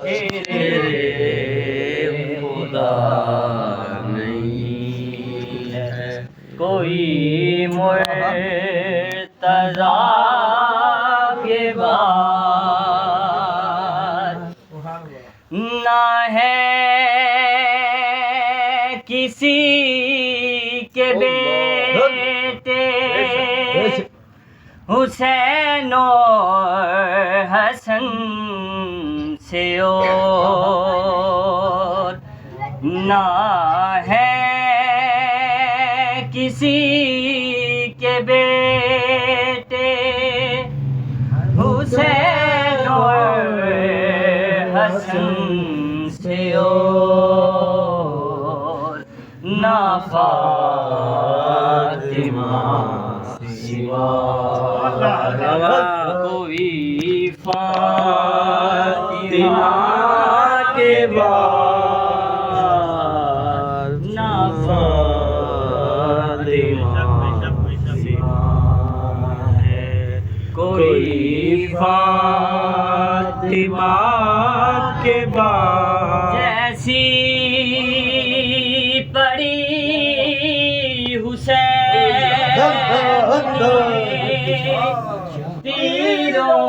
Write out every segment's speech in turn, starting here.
تیرے خدا نہیں ہے کوئی مرتضیٰ کے بعد، نہ ہے کسی کے بیٹے حسین اور حسن سے اور، نہ ہے کسی کے بیٹے حسین اور حسن سے اور، نہ فاطمہ سوا کوئی فاطمہ کے بعد، نہ فاطمہ سوا ہے کوئی فاطمہ کے بعد، جیسی پڑی حسین تیروں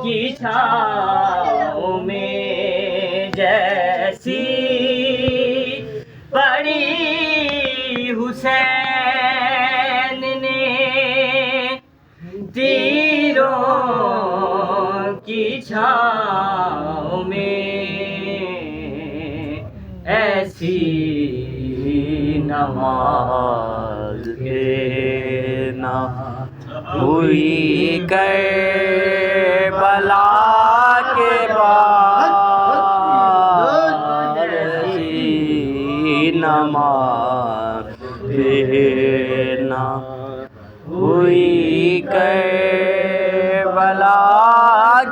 کی چھاؤں میں، جیسی پڑی حسین نے تیروں کی چھاؤں میں، ایسی نماز نہ ہوئی کربلا کے بعد، ایسی نماز نہ ہوئی کربلا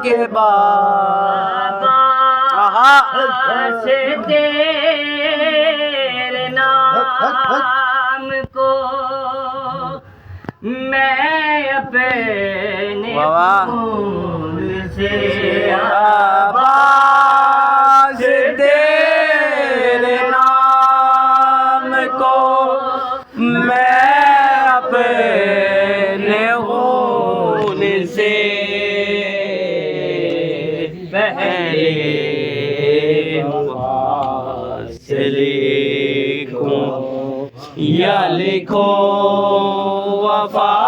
کے بعد، سے تیرے نام کو میں اپنے خون سے آباد، تیرے نام کو میں اپنے خون سے پہلے سے لکھوں یا لکھو وفا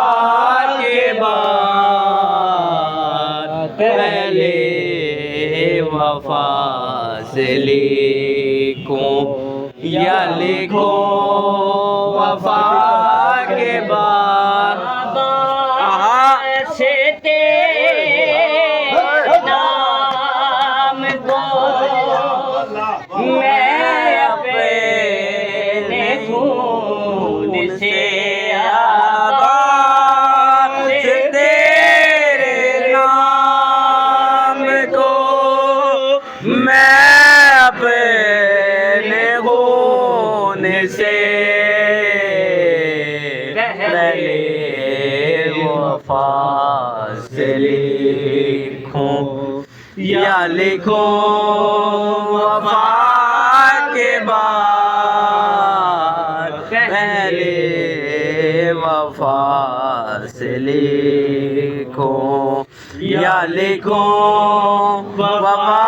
کے بعد، پہلے وفا سے لکھوں یا لکھو وفا کے بعد، سے تیرے نام کو میں اپنے خون سے آباد، تیرے نام کو میں اپنے خون سے پہلے وفا سے لکھوں یا لکھوں وفا کے بعد، پہلے وفا سے لکھوں یا لکھوں وفا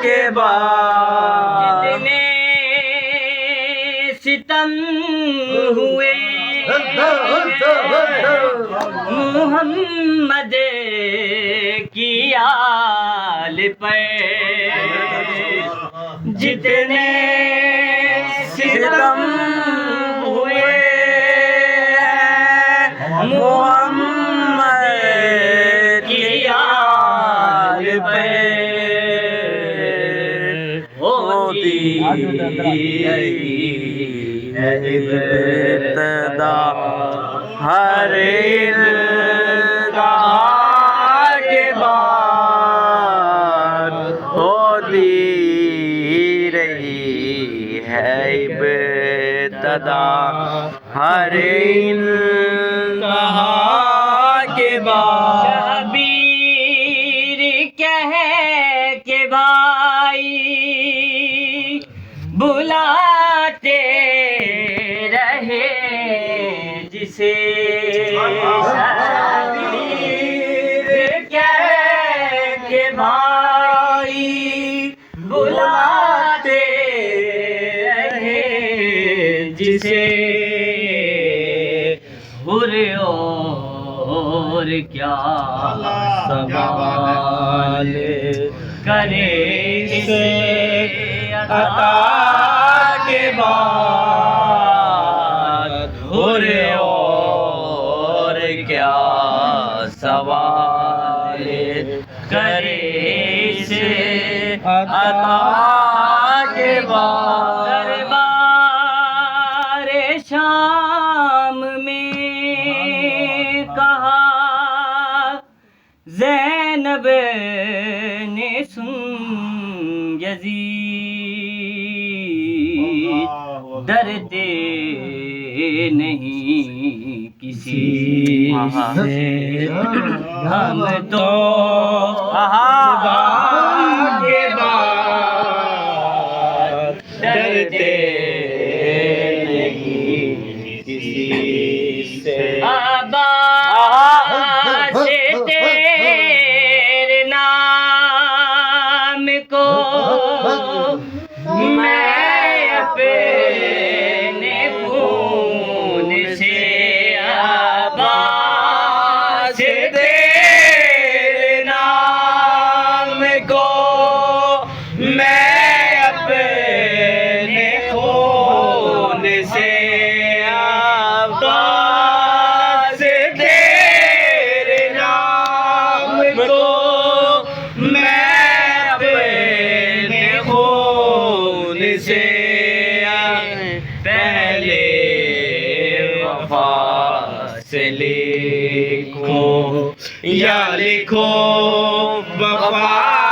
کے بعد، جتنے ستم ہوئے محمد کی آل پر، جتنے ستم ہوئے محمد کی آل پر، ہوتی ہے ابتدا ہر التہا کے بعد، ہوتی رہی ہے ابتدا ہر انتہا کے بعد، شبیر کہہ کہ بھائی بلاتے رہے جسے شبیر کہہ کے بھائی بلاتے رہے جسے اور کیا سوال کرے اسے عطا کے بعد اور کیا سوال کرے اسے عطا کے بعد دربار شام میں کہا زینب نے سن یزید ڈرتے نہیں کسی سے ہم تو خدا کے بعد ڈرتے نہیں کسی سے تیرے نام کو میں اپنے خون سے عباس تیرے نام کو میں اپنے خون سے عباس تیرے نام کو میں اپنے خون سے پہلے وفا سے لکھو یا لکھو وفا